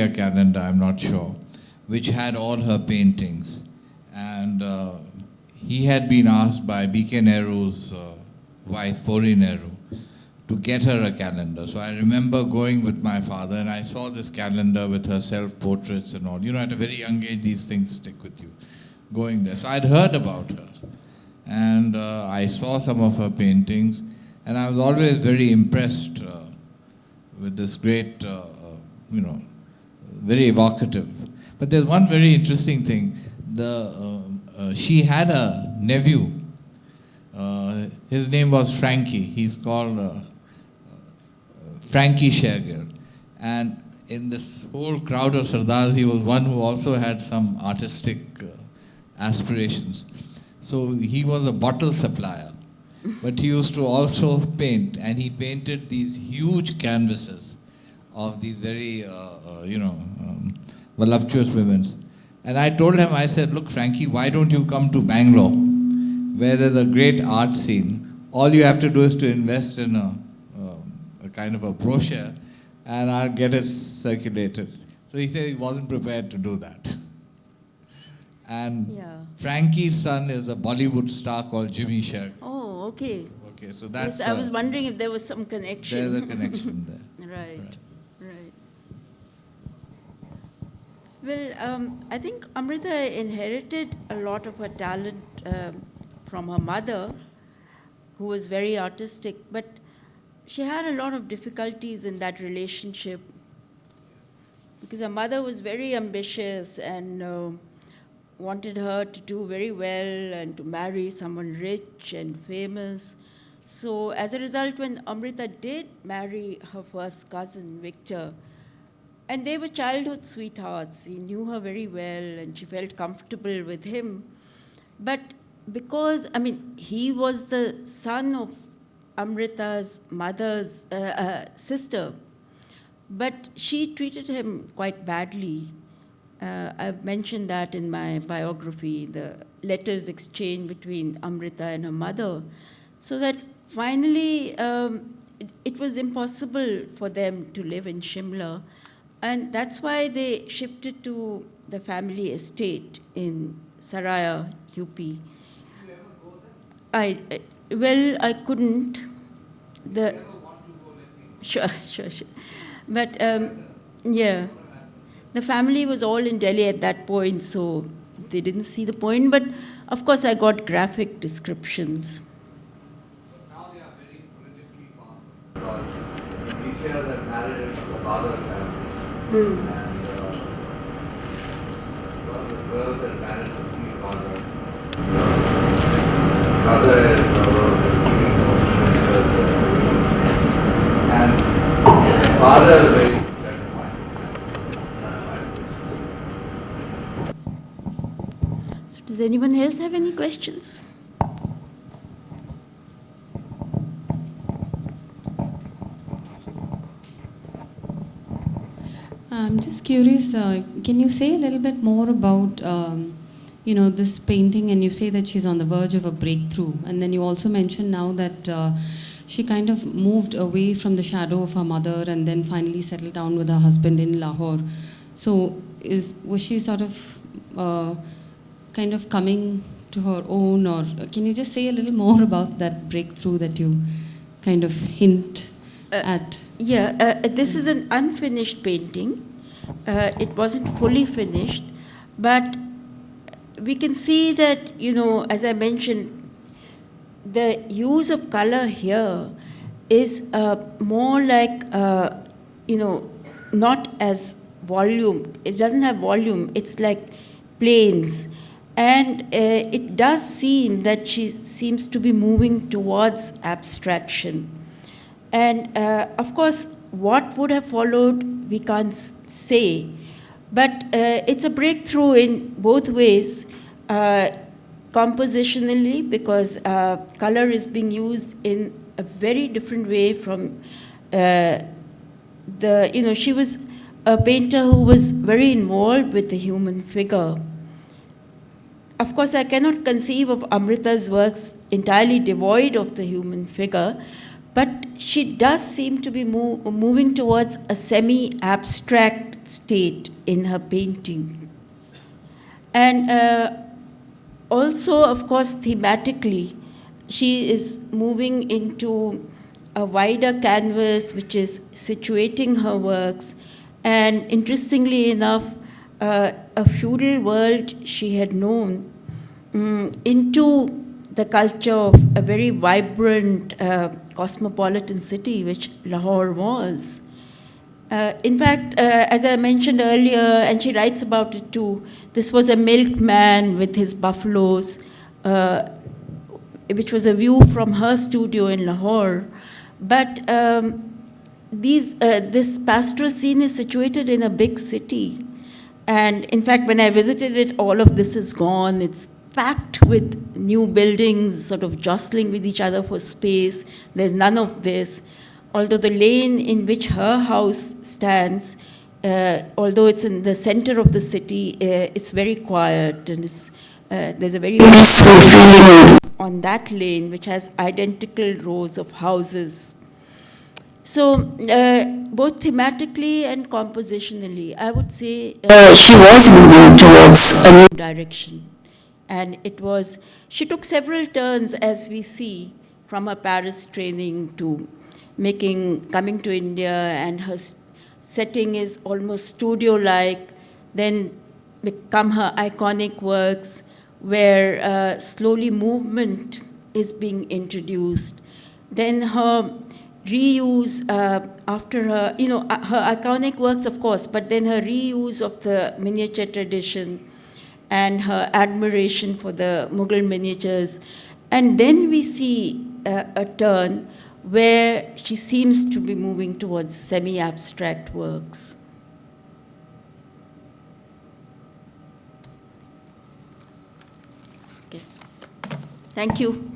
India calendar, I'm not sure, which had all her paintings. And he had been asked by B.K. Nehru's wife, Pori Nehru, to get her a calendar. So I remember going with my father, and I saw this calendar with her self-portraits and all. You know, at a very young age, these things stick with you. Going there. So I'd heard about her. And I saw some of her paintings, and I was always very impressed with this great, very evocative. But there's one very interesting thing. She had a nephew. His name was Frankie. He's called Frankie Shergil. And in this whole crowd of Sardars, he was one who also had some artistic aspirations. So he was a bottle supplier, but he used to also paint, and he painted these huge canvases of these very, voluptuous women. And I told him, I said, look, Frankie, why don't you come to Bangalore, where there's a great art scene? All you have to do is to invest in a kind of a brochure, and I'll get it circulated. So he said he wasn't prepared to do that. And Frankie's son is a Bollywood star called Jimmy Shergil. Oh, okay. Okay, so that's... Yes, I was wondering if there was some connection. There's a connection there. Right. Well, I think Amrita inherited a lot of her talent from her mother, who was very artistic, but she had a lot of difficulties in that relationship because her mother was very ambitious and wanted her to do very well and to marry someone rich and famous. So as a result, when Amrita did marry her first cousin, Victor, and they were childhood sweethearts, he knew her very well and she felt comfortable with him. But because, he was the son of Amrita's mother's sister, but she treated him quite badly. I've mentioned that in my biography, the letters exchanged between Amrita and her mother, so that finally it was impossible for them to live in Shimla, and that's why they shifted to the family estate in Saraya, UP. Did you ever go there? I couldn't. You ever want to go, let me... Sure. But the family was all in Delhi at that point, so they didn't see the point. But of course, I got graphic descriptions. But now they are very politically powerful. Because the teacher that married into the father family, and one of the girls that married to the father. Father is receiving most and the father is very So does anyone else have any questions? I'm just curious, can you say a little bit more about this painting, and you say that she's on the verge of a breakthrough, and then you also mentioned now that she kind of moved away from the shadow of her mother and then finally settled down with her husband in Lahore. So was she sort of kind of coming to her own, or can you just say a little more about that breakthrough that you kind of hint at? This is an unfinished painting. It wasn't fully finished, but we can see that, as I mentioned, the use of color here is more like, not as volume. It doesn't have volume. It's like planes. And it does seem that she seems to be moving towards abstraction. And of course, what would have followed, we can't say. But it's a breakthrough in both ways, compositionally, because color is being used in a very different way from she was a painter who was very involved with the human figure. Of course, I cannot conceive of Amrita's works entirely devoid of the human figure, but she does seem to be moving towards a semi-abstract state in her painting. And also, of course, thematically, she is moving into a wider canvas which is situating her works. And interestingly enough, a feudal world she had known into the culture of a very vibrant cosmopolitan city, which Lahore was. In fact, as I mentioned earlier, and she writes about it too, this was a milkman with his buffaloes, which was a view from her studio in Lahore. But this pastoral scene is situated in a big city. And in fact, when I visited it, all of this is gone. It's packed with new buildings, sort of jostling with each other for space. There's none of this. Although the lane in which her house stands, although it's in the center of the city, it's very quiet, and there's a very peaceful feeling on that lane, which has identical rows of houses. So, both thematically and compositionally, I would say she was moving towards a new direction. And she took several turns, as we see, from her Paris training to coming to India, and her setting is almost studio-like, then become her iconic works, where slowly movement is being introduced. Then her reuse after her, her iconic works, of course, but then her reuse of the miniature tradition and her admiration for the Mughal miniatures. And then we see a turn where she seems to be moving towards semi-abstract works. Okay. Thank you.